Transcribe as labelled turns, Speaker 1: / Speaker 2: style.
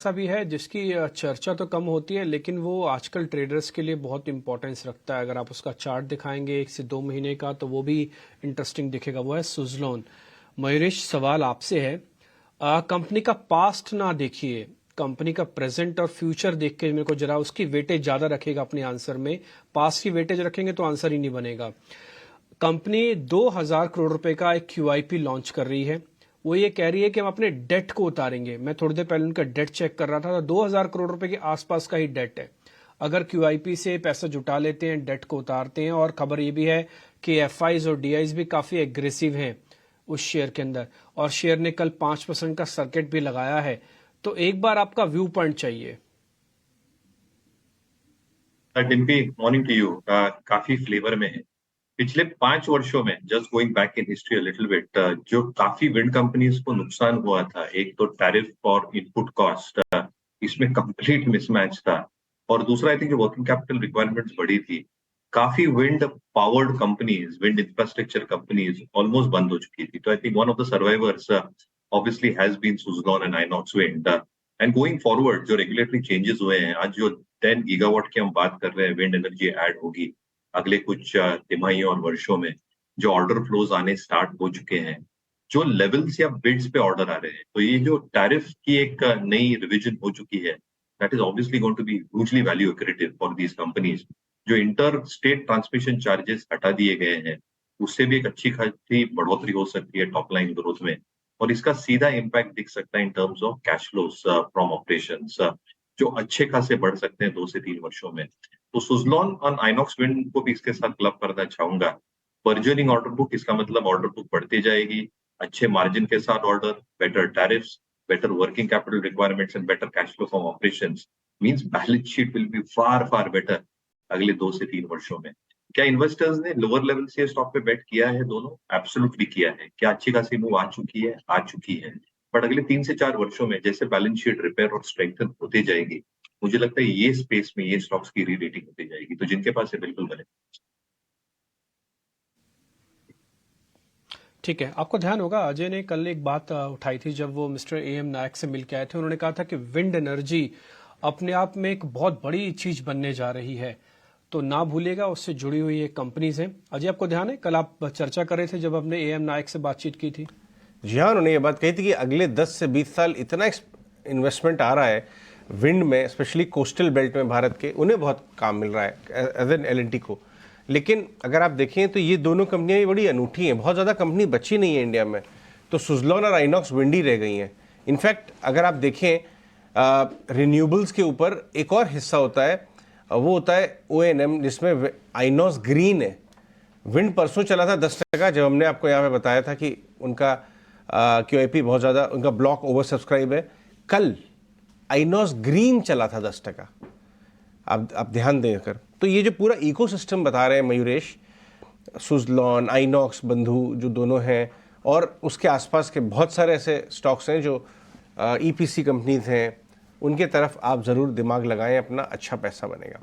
Speaker 1: ऐसा भी है जिसकी चर्चा तो कम होती है, लेकिन वो आजकल ट्रेडर्स के लिए बहुत इंपॉर्टेंस रखता है। अगर आप उसका चार्ट दिखाएंगे 1 से 2 महीने का, तो वो भी इंटरेस्टिंग दिखेगा। वो है सुजलॉन। मयूरेश, सवाल आपसे है, कंपनी का पास्ट ना देखिए, कंपनी का प्रेजेंट और फ्यूचर देख के मेरे को जरा उसकी वेटेज ज्यादा रखेगा अपने आंसर में। पास्ट की वेटेज रखेंगे तो आंसर ही नहीं बनेगा। कंपनी 2000 करोड़ रुपए का एक QIP लॉन्च कर रही है। वो ये कह रही है कि हम अपने डेट को उतारेंगे। मैं थोड़ी देर पहले उनका डेट चेक कर रहा था, तो 2000 करोड़ रुपए के आसपास का ही डेट है। अगर QIP से पैसा जुटा लेते हैं, डेट को उतारते हैं, और खबर ये भी है कि FIs और DIs भी काफी एग्रेसिव हैं उस शेयर के अंदर, और शेयर ने कल 5% का सर्किट भी लगाया है, तो एक बार आपका व्यू पॉइंट चाहिए।
Speaker 2: Dimpy, morning to you. काफी फ्लेवर में है। पिछले 5 वर्षों में, just going back in history little bit, जो काफी विंड कंपनीज को नुकसान हुआ था, एक तो टैरिफ और इनपुट कॉस्ट, इसमें कंप्लीट मिसमैच था। और दूसरा, I think working capital requirements बढ़ी थी। काफी wind powered companies, wind infrastructure companies almost बंद हो चुकी थी। तो I think one of the survivors obviously has been Suzlon and Inox wind. And going forward जो रेगुलेटरी चेंजेस हुए हैं, आज जो 10 गीगावाट की हम बात कर रहे हैं, विंड एनर्जी ऐड होगी अगले कुछ तिमाही और वर्षों में। जो ऑर्डर फ्लोज आने स्टार्ट हो चुके हैं, जो लेवल्स या बिड्स पे ऑर्डर आ रहे हैं, तो ये जो टैरिफ की एक नई रिवीजन हो चुकी है, that is obviously going to be hugely value accretive for these companies. जो इंटर स्टेट ट्रांसमिशन चार्जेस हटा दिए गए हैं, उससे भी एक अच्छी खासी बढ़ोतरी हो सकती है टॉप लाइन ग्रोथ में। और इसका सीधा इम्पैक्ट दिख सकता है in terms of cash flows from operations, जो अच्छे खासे बढ़ सकते हैं 2 से 3 वर्षों में। तो सुजलॉन और आइनॉक्स विंड को भी इसके साथ क्लब करना चाहूंगा। बर्जनिंग ऑर्डर बुक, इसका मतलब ऑर्डर बुक बढ़ती जाएगी, अच्छे मार्जिन के साथ order, better tariffs, better working capital requirements and better cash flow from operations means balance sheet will be far far better अगले 2 से 3 वर्षों में। क्या इन्वेस्टर्स ने लोअर लेवल से स्टॉक पे बेट किया है? दोनों एब्सोल्युटली किया है। क्या अच्छी खासी मूव आ चुकी है? आ चुकी है। बट अगले 3 से 4 वर्षों में जैसे बैलेंस शीट रिपेयर और स्ट्रेंथन होते जाएगी, मुझे लगता है ये स्पेस में ये स्टॉक्स की री रेटिंग होती जाएगी। तो जिनके पास है बिल्कुल बने।
Speaker 1: ठीक है। आपको ध्यान होगा, अजय ने कल एक बात उठाई थी जब वो मिस्टर AM नायक से मिल के आए थे। उन्होंने कहा था कि विंड एनर्जी अपने आप में एक बहुत बड़ी चीज बनने जा रही है, तो ना भूलिएगा उससे जुड़ी हुई ये कंपनीज हैं। अजय, आपको ध्यान है कल आप चर्चा कर रहे थे जब हमने AM नायक से बातचीत की थी?
Speaker 3: जी हाँ, उन्होंने ये बात कही थी कि अगले 10 से 20 साल इतना इन्वेस्टमेंट आ रहा है विंड में, स्पेशली कोस्टल बेल्ट में भारत के, उन्हें बहुत काम मिल रहा है एज एन L&T को। लेकिन अगर आप देखें तो ये दोनों कंपनियां बड़ी अनूठी हैं, बहुत ज़्यादा कंपनी बची नहीं है इंडिया में, तो सुजलॉन और आइनॉक्स विंड ही रह गई हैं। इनफैक्ट अगर आप देखें रिन्यूएबल्स के ऊपर एक और हिस्सा होता है, वो होता है O&M, जिसमें आइनॉक्स ग्रीन है। विंड परसों चला था 10%, जब हमने आपको यहाँ पे बताया था कि उनका QIP बहुत ज़्यादा, उनका ब्लॉक ओवर सब्सक्राइब है। कल आइनॉक्स ग्रीन चला था 10%। आप ध्यान देकर, तो ये जो पूरा इकोसिस्टम बता रहे हैं मयूरेश, सुजलॉन, आइनॉक्स, बंधु जो दोनों हैं, और उसके आसपास के बहुत सारे ऐसे स्टॉक्स हैं जो EPC कंपनीज हैं, उनके तरफ आप ज़रूर दिमाग लगाएं, अपना अच्छा पैसा बनेगा।